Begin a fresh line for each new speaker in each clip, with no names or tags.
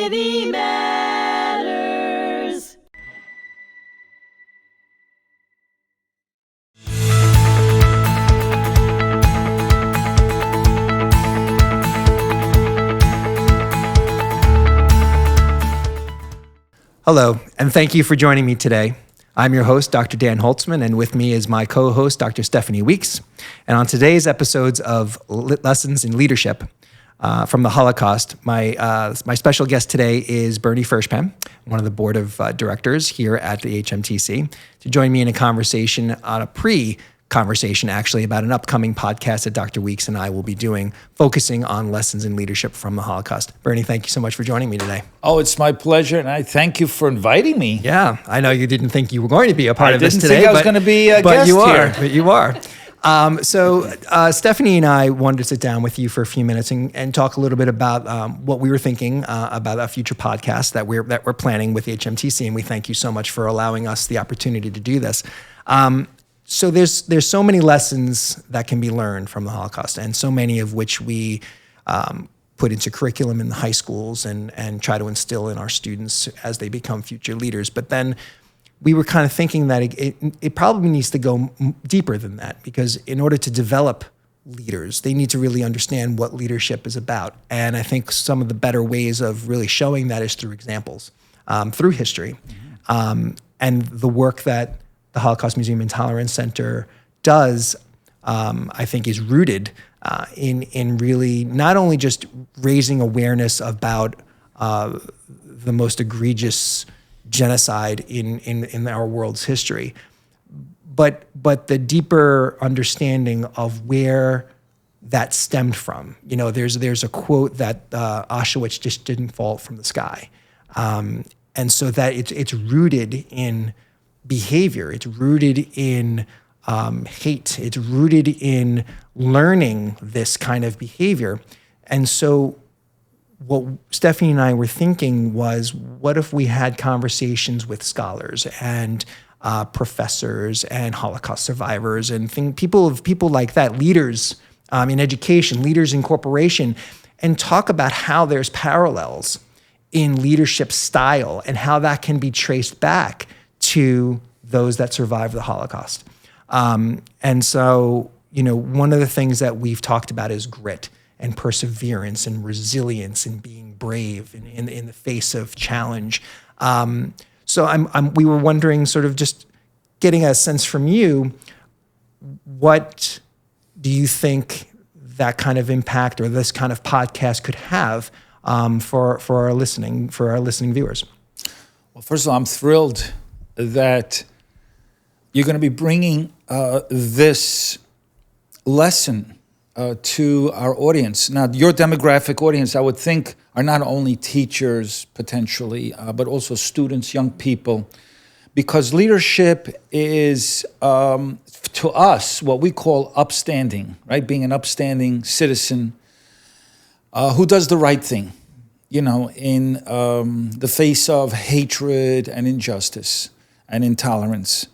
Humanity Matters.
Hello, and thank you for joining me today. I'm your host, Dr. Dan Holtzman, and with me is my co-host, Dr. Stephanie Weeks. And on today's episodes of Lessons in Leadership from the Holocaust, my special guest today is Bernie Furshpan, one of the board of directors here at the HMTC, to join me in a conversation on a conversation actually about an upcoming podcast that Dr. Weeks and I will be doing, focusing on lessons in leadership from the Holocaust. Bernie, thank you so much for joining me today.
Oh, it's my pleasure, and I thank you for inviting me.
Yeah, I know you didn't think you were going to be a part of this today.
I didn't think I was going to be a guest here.
But you are. So Stephanie and I wanted to sit down with you for a few minutes and talk a little bit about what we were thinking about a future podcast that we're planning with HMTC, and we thank you so much for allowing us the opportunity to do this. So there's so many lessons that can be learned from the Holocaust, and so many of which we put into curriculum in the high schools and try to instill in our students as they become future leaders. But then we were kind of thinking that it probably needs to go deeper than that, because in order to develop leaders, they need to really understand what leadership is about. And I think some of the better ways of really showing that is through examples, through history, and the work that the Holocaust Museum and Tolerance Center does, I think, is rooted in really not only just raising awareness about the most egregious genocide in our world's history, but the deeper understanding of where that stemmed from. You know, there's a quote that Auschwitz just didn't fall from the sky, and so that it's rooted in behavior. It's rooted in hate. It's rooted in learning this kind of behavior. And so what Stephanie and I were thinking was, what if we had conversations with scholars and professors and Holocaust survivors and people like that, leaders in education, leaders in corporation, and talk about how there's parallels in leadership style and how that can be traced back to those that survived the Holocaust. And so, you know, one of the things that we've talked about is grit and perseverance and resilience and being brave in the face of challenge. So we were wondering, sort of just getting a sense from you, what do you think that kind of impact or this kind of podcast could have for our listening viewers?
Well, first of all, I'm thrilled that you're going to be bringing this lesson to our audience. Now, your demographic audience, I would think, are not only teachers, potentially, but also students, young people, because leadership is, to us, what we call upstanding, right? Being an upstanding citizen who does the right thing, you know, in the face of hatred and injustice and intolerance.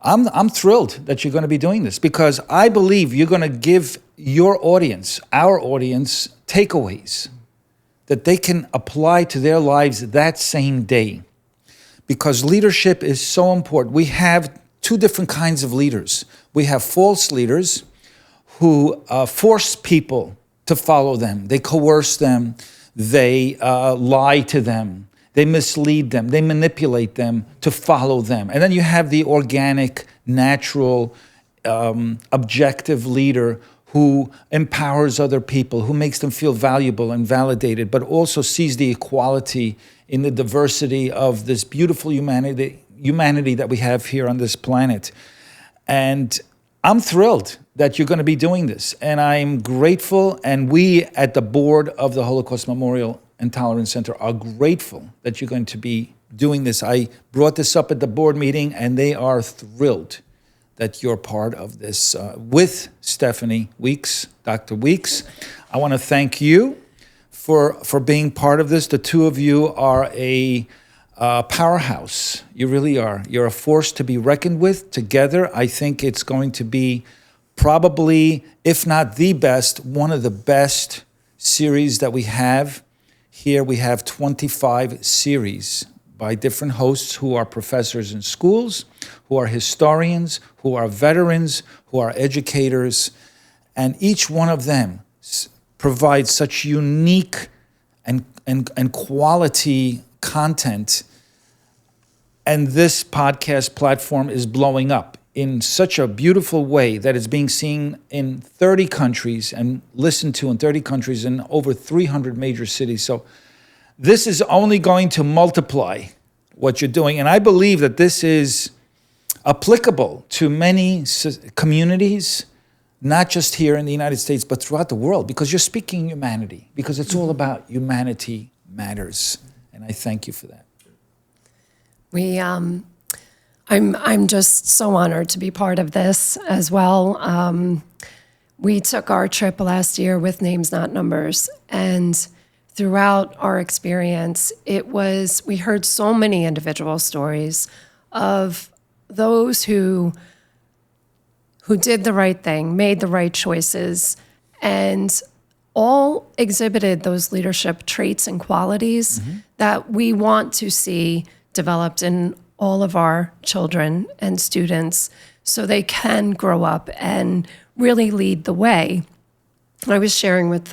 I'm thrilled that you're going to be doing this, because I believe you're going to give your audience, our audience, takeaways that they can apply to their lives that same day. Because leadership is so important. We have two different kinds of leaders. We have false leaders who force people to follow them. They coerce them. They lie to them. They mislead them. They manipulate them to follow them. And then you have the organic, natural, objective leader who empowers other people, who makes them feel valuable and validated, but also sees the equality in the diversity of this beautiful humanity that we have here on this planet. And I'm thrilled that you're going to be doing this. And I'm grateful, and we at the board of the Holocaust Memorial and Tolerance Center are grateful that you're going to be doing this. I brought this up at the board meeting, and they are thrilled that you're part of this with Stephanie Weeks, Dr. Weeks. I want to thank you for being part of this. The two of you are a powerhouse. You really are. You're a force to be reckoned with. Together, I think it's going to be probably, if not the best, one of the best series that we have Here we have 25 series by different hosts who are professors in schools, who are historians, who are veterans, who are educators, and each one of them provides such unique and quality content. And this podcast platform is blowing up in such a beautiful way that it's being seen in 30 countries and listened to in 30 countries in over 300 major cities. So this is only going to multiply what you're doing. And I believe that this is applicable to many communities, not just here in the United States, but throughout the world, because you're speaking humanity, because it's all about humanity matters. And I thank you for that.
I'm just so honored to be part of this as well. We took our trip last year with Names Not Numbers, and throughout our experience, we heard so many individual stories of those who did the right thing, made the right choices, and all exhibited those leadership traits and qualities that we want to see developed in all of our children and students so they can grow up and really lead the way. I was sharing with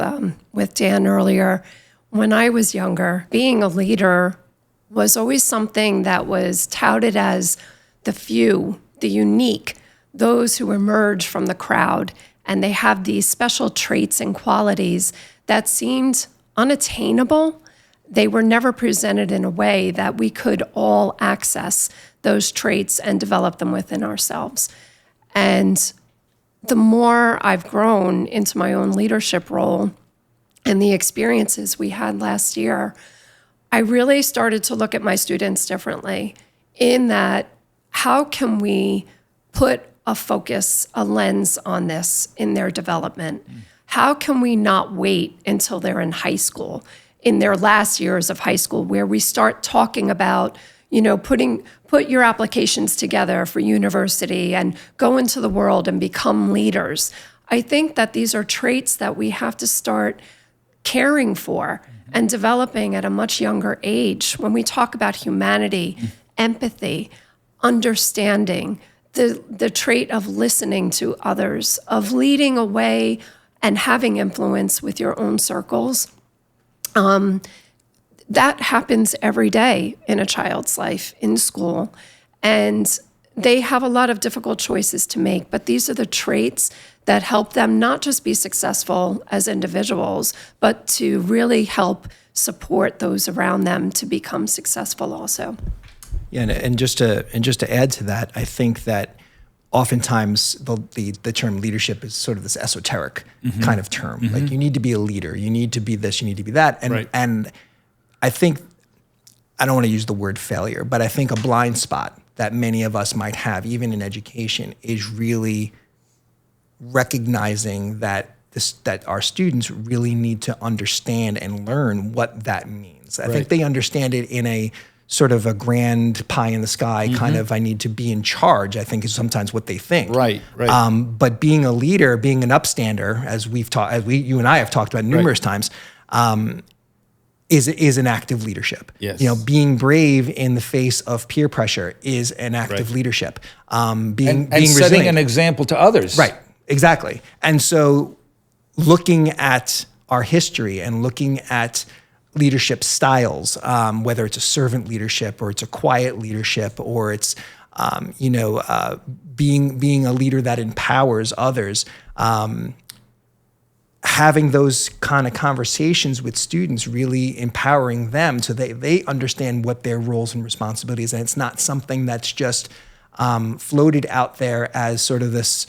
Dan earlier, when I was younger, being a leader was always something that was touted as the few, the unique, those who emerge from the crowd, and they have these special traits and qualities that seemed unattainable. They were never presented in a way that we could all access those traits and develop them within ourselves. And the more I've grown into my own leadership role and the experiences we had last year, I really started to look at my students differently in that, how can we put a focus, a lens on this in their development? How can we not wait until they're in high school, in their last years of high school, where we start talking about, put your applications together for university and go into the world and become leaders? I think that these are traits that we have to start caring for and developing at a much younger age. When we talk about humanity, empathy, understanding, the trait of listening to others, of leading a way and having influence with your own circles, that happens every day in a child's life in school. And they have a lot of difficult choices to make, but these are the traits that help them not just be successful as individuals, but to really help support those around them to become successful also.
Yeah, and just to add to that, I think that oftentimes the term leadership is sort of this esoteric kind of term. Like, you need to be a leader, you need to be this, you need to be that, and I think, I don't want to use the word failure, but I think a blind spot that many of us might have, even in education, is really recognizing that our students really need to understand and learn what that means. I think they understand it in a sort of a grand pie in the sky kind of, I need to be in charge, I think is sometimes what they think. Right. But being a leader, being an upstander, as you and I have talked about numerous times, is an active leadership. Yes. Being brave in the face of peer pressure is an active leadership. Being setting
resilient. An example to others.
Right, exactly. And so looking at our history and looking at leadership styles, whether it's a servant leadership or it's a quiet leadership or it's being a leader that empowers others, having those kind of conversations with students, really empowering them so they understand what their roles and responsibilities, and it's not something that's just floated out there as sort of this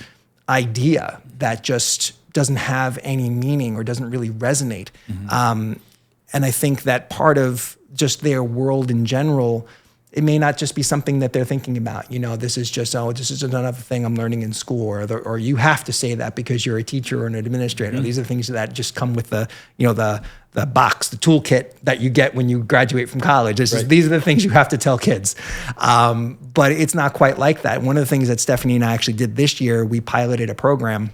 idea that just doesn't have any meaning or doesn't really resonate. And I think that part of just their world in general, it may not just be something that they're thinking about. This is just, this is another thing I'm learning in school, or you have to say that because you're a teacher or an administrator. These are things that just come with the box, the toolkit that you get when you graduate from college. These are the things you have to tell kids. But it's not quite like that. One of the things that Stephanie and I actually did this year, we piloted a program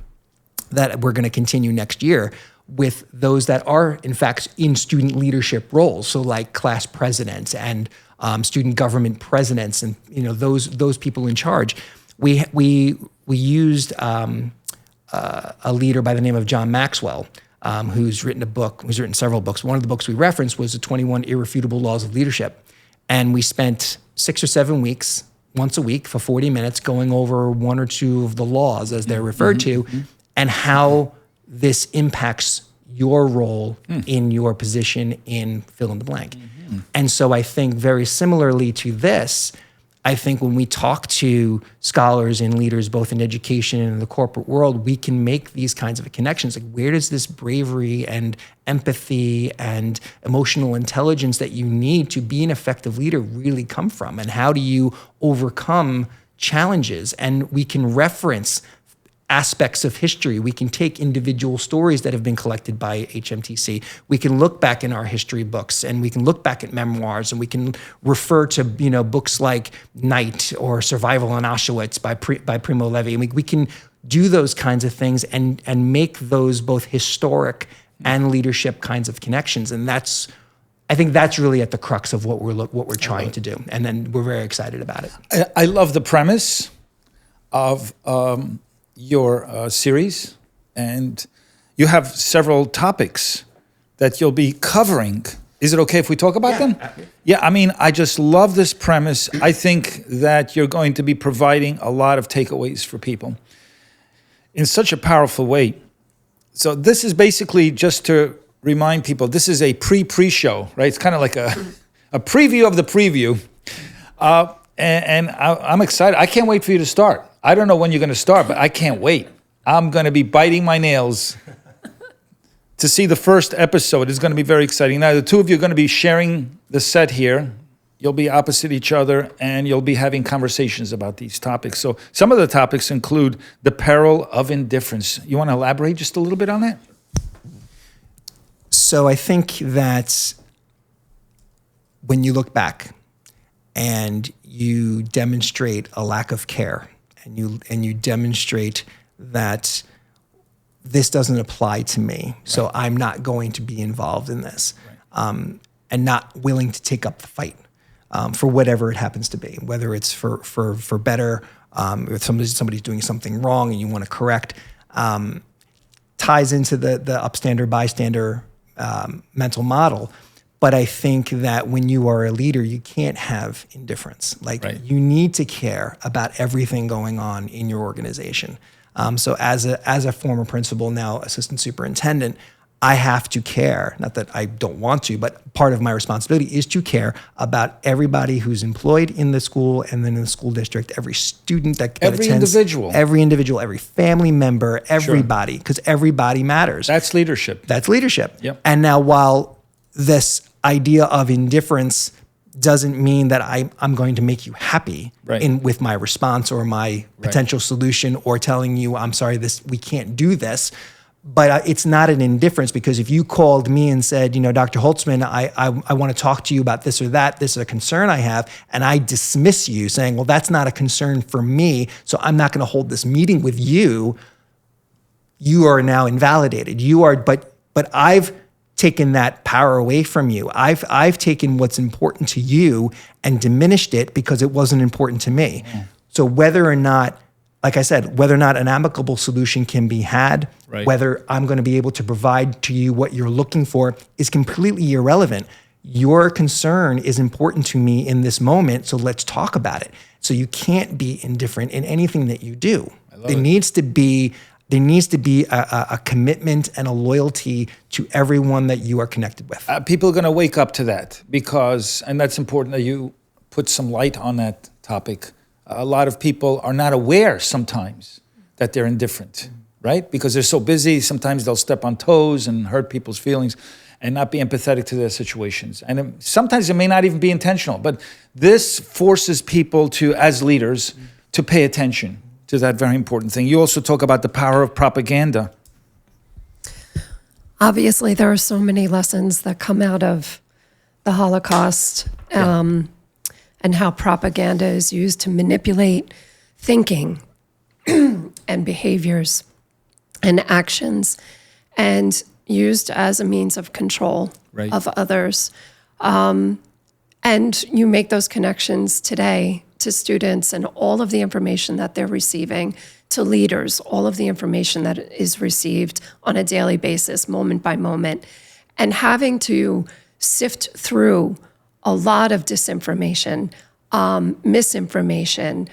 that we're going to continue next year, with those that are, in fact, in student leadership roles. So like class presidents and student government presidents and, those people in charge. We used a leader by the name of John Maxwell, who's written several books. One of the books we referenced was the 21 Irrefutable Laws of Leadership. And we spent 6 or 7 weeks, once a week for 40 minutes, going over one or two of the laws, as they're referred to, and how this impacts your role in your position in fill in the blank. And so I think very similarly to this, I think when we talk to scholars and leaders, both in education and in the corporate world, we can make these kinds of connections. Like, where does this bravery and empathy and emotional intelligence that you need to be an effective leader really come from? And how do you overcome challenges? And we can reference aspects of history. We can take individual stories that have been collected by HMTC. We can look back in our history books, and we can look back at memoirs, and we can refer to books like Night or Survival in Auschwitz by Primo Levi. And we can do those kinds of things and make those both historic and leadership kinds of connections. And I think that's really at the crux of what we're trying to do. And then we're very excited about it.
I love the premise of your series, and you have several topics that you'll be covering. Is it okay if we talk about them? Yeah, I mean, I just love this premise. I think that you're going to be providing a lot of takeaways for people in such a powerful way. So this is basically just to remind people, this is a pre-show, right? It's kind of like a preview of the preview. And I'm excited. I can't wait for you to start. I don't know when you're going to start, but I can't wait. I'm going to be biting my nails to see the first episode. It's going to be very exciting. Now, the two of you are going to be sharing the set here. You'll be opposite each other, and you'll be having conversations about these topics. So some of the topics include the peril of indifference. You want to elaborate just a little bit on that?
So I think that when you look back and you demonstrate a lack of care, and you demonstrate that this doesn't apply to me, so I'm not going to be involved in this, and not willing to take up the fight for whatever it happens to be, whether it's for better, if somebody's doing something wrong and you want to correct, ties into the upstander bystander mental model. But I think that when you are a leader, you can't have indifference. You need to care about everything going on in your organization. So as a former principal, now assistant superintendent, I have to care. Not that I don't want to, but part of my responsibility is to care about everybody who's employed in the school and then in the school district, every student that attends. Every individual, every family member, everybody, because everybody matters.
That's leadership. Yep.
And now while this idea of indifference doesn't mean that I'm going to make you happy with my response or my potential solution or telling you, I'm sorry, we can't do this. But it's not an indifference, because if you called me and said, Dr. Holtzman, I want to talk to you about this or that, this is a concern I have, and I dismiss you saying, well, that's not a concern for me, so I'm not going to hold this meeting with you, you are now invalidated. But I've taken that power away from you. I've taken what's important to you and diminished it because it wasn't important to me. Mm. So whether or not, like I said, whether or not an amicable solution can be had, whether I'm going to be able to provide to you what you're looking for is completely irrelevant. Your concern is important to me in this moment, so let's talk about it. So you can't be indifferent in anything that you do. There needs to be a commitment and a loyalty to everyone that you are connected with.
People are going to wake up to that and that's important that you put some light on that topic. A lot of people are not aware sometimes that they're indifferent, right? Because they're so busy, sometimes they'll step on toes and hurt people's feelings and not be empathetic to their situations. And sometimes it may not even be intentional, but this forces people to, as leaders, to pay attention to that very important thing. You also talk about the power of propaganda.
Obviously, there are so many lessons that come out of the Holocaust, and how propaganda is used to manipulate thinking and behaviors and actions. And, used as a means of control
Right.
of others. And you make those connections today to students and all of the information that they're receiving, to leaders, all of the information that is received on a daily basis, moment by moment, and having to sift through a lot of disinformation, misinformation,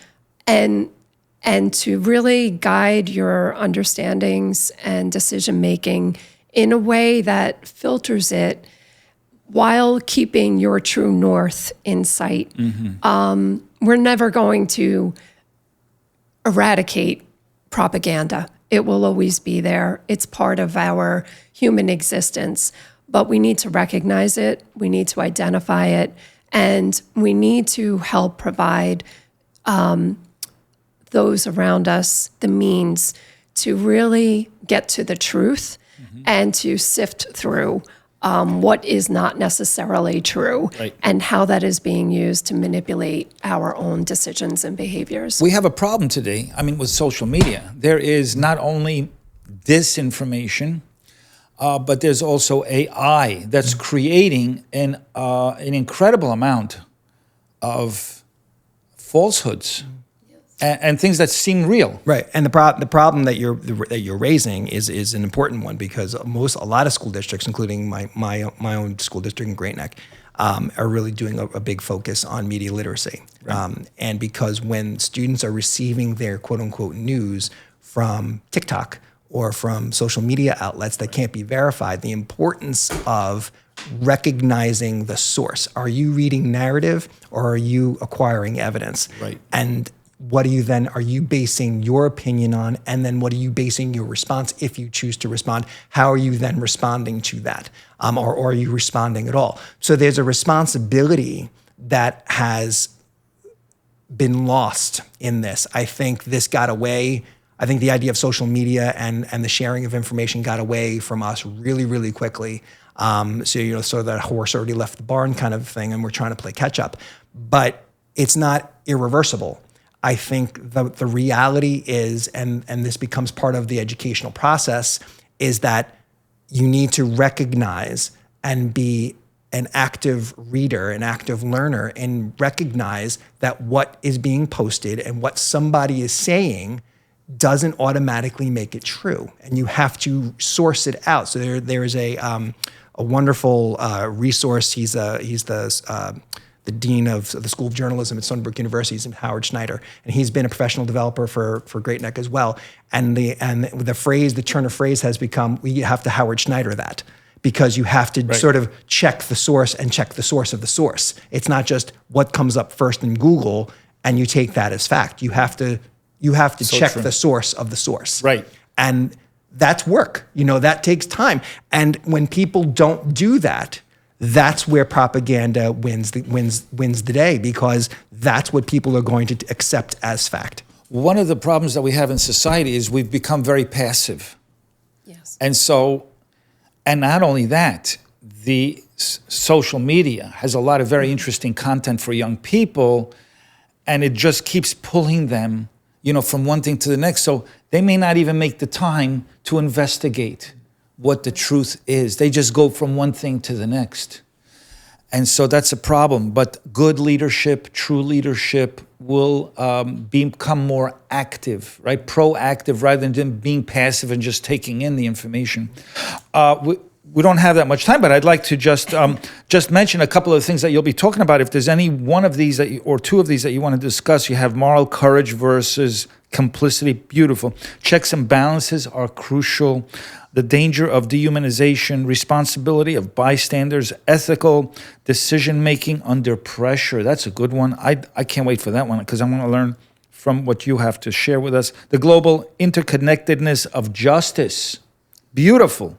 and to really guide your understandings and decision making in a way that filters it while keeping your true north in sight. We're never going to eradicate propaganda. It will always be there. It's part of our human existence, but we need to recognize it, we need to identify it, and we need to help provide those around us the means to really get to the truth and to sift through what is not necessarily true,
Right.
and how that is being used to manipulate our own decisions and behaviors.
We have a problem today, with social media. There is not only disinformation, but there's also AI that's creating an incredible amount of falsehoods and things that seem real.
Right, and the problem that you're raising is an important one, because a lot of school districts, including my own school district in Great Neck, are really doing a big focus on media literacy.
Right.
And because when students are receiving their quote unquote news from TikTok or from social media outlets that can't be verified, the importance of recognizing the source. Are you reading narrative or are you acquiring evidence?
Right.
And what are you basing your opinion on? And then what are you basing your response, if you choose to respond? How are you then responding to that? Or are you responding at all? So there's a responsibility that has been lost in this. I think this got away. I think the idea of social media and the sharing of information got away from us really, really quickly. So that horse already left the barn kind of thing, and we're trying to play catch up. But it's not irreversible. I think the reality is, and this becomes part of the educational process, is that you need to recognize and be an active reader, an active learner, and recognize that what is being posted and what somebody is saying doesn't automatically make it true, and you have to source it out. So there is a wonderful resource. He's the dean of the School of Journalism at Stony Brook University, is Howard Schneider, and he's been a professional developer for Great Neck as well. And the turn of phrase has become, we have to Howard Schneider that, because you have to sort of check the source and check the source of the source. It's not just what comes up first in Google and you take that as fact. You have to check the source of the source.
Right.
And that's work. That takes time. And when people don't do that, that's where propaganda wins the day, because that's what people are going to accept as fact.
One of the problems that we have in society is we've become very passive.
Yes.
And not only that, the social media has a lot of very interesting content for young people, and it just keeps pulling them, from one thing to the next. So they may not even make the time to investigate what the truth is. They just go from one thing to the next. And so that's a problem. But good leadership, true leadership will become more active, right? Proactive, rather than being passive and just taking in the information. We don't have that much time, but I'd like to just mention a couple of things that you'll be talking about. If there's any one of these or two of these that you want to discuss, you have moral courage versus complicity. Beautiful. Checks and balances are crucial. The danger of dehumanization, responsibility of bystanders, ethical decision-making under pressure. That's a good one. I can't wait for that one, because I want to learn from what you have to share with us. The global interconnectedness of justice. Beautiful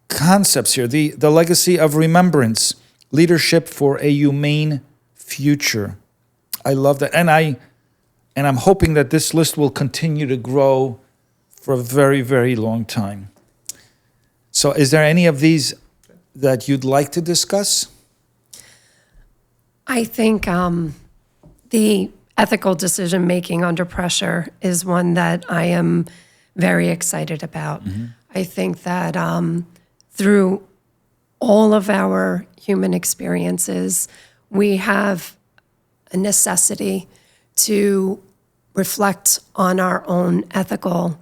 concepts here. The legacy of remembrance, leadership for a humane future. I love that. And I'm hoping that this list will continue to grow for a very, very long time. So is there any of these that you'd like to discuss?
I think the ethical decision making under pressure is one that I am very excited about. I think that through all of our human experiences, we have a necessity to reflect on our own ethical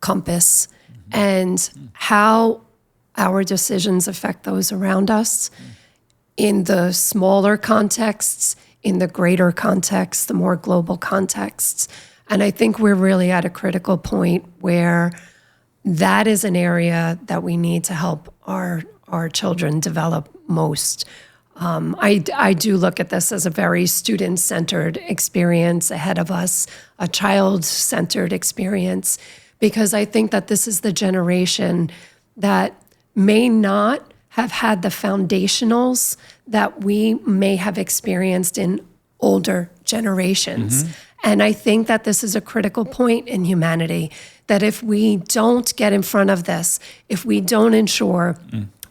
compass and how our decisions affect those around us in the smaller contexts, in the greater contexts, the more global contexts. And I think we're really at a critical point where that is an area that we need to help our children develop most. I do look at this as a very student-centered experience ahead of us, a child-centered experience, because I think that this is the generation that may not have had the foundationals that we may have experienced in older generations. And I think that this is a critical point in humanity, that if we don't get in front of this, if we don't ensure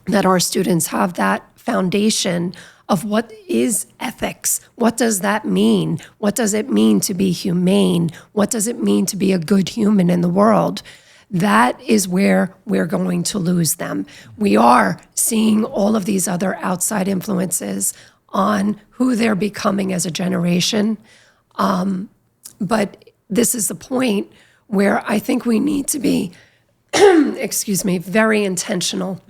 that our students have that foundation of what is ethics, what does that mean? What does it mean to be humane? What does it mean to be a good human in the world? That is where we're going to lose them. We are seeing all of these other outside influences on who they're becoming as a generation. But this is the point where I think we need to be, very intentional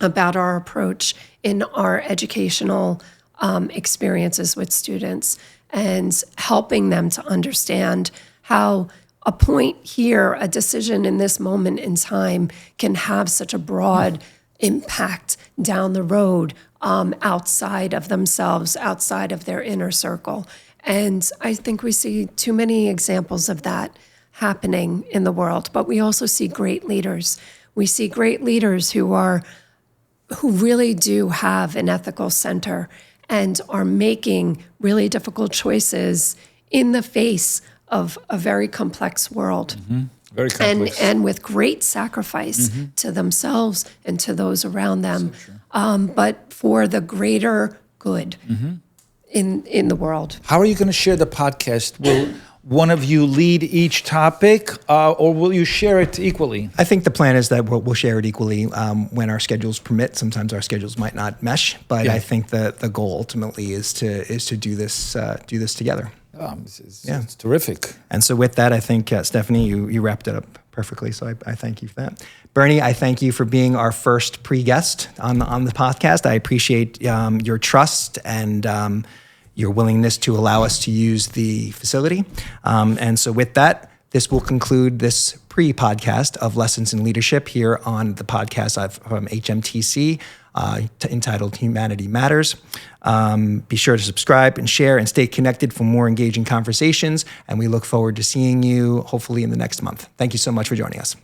about our approach in our educational experiences with students and helping them to understand how a point here, a decision in this moment in time can have such a broad impact down the road outside of themselves, outside of their inner circle. And I think we see too many examples of that happening in the world, but we also see great leaders. We see great leaders who really do have an ethical center and are making really difficult choices in the face of a very complex world.
Very complex.
And with great sacrifice to themselves and to those around them, but for the greater good in the world.
How are you going to share the podcast? Will one of you lead each topic, or will you share it equally?
I think the plan is that we'll share it equally when our schedules permit. Sometimes our schedules might not mesh, but I think that the goal ultimately is to do this together.
It's terrific.
And so with that, I think, Stephanie, you wrapped it up perfectly. So I thank you for that. Bernie, I thank you for being our first pre-guest on the podcast. I appreciate your trust and your willingness to allow us to use the facility. And so with that, this will conclude this pre-podcast of Lessons in Leadership here on the podcast from HMTC entitled Humanity Matters. Be sure to subscribe and share and stay connected for more engaging conversations. And we look forward to seeing you hopefully in the next month. Thank you so much for joining us.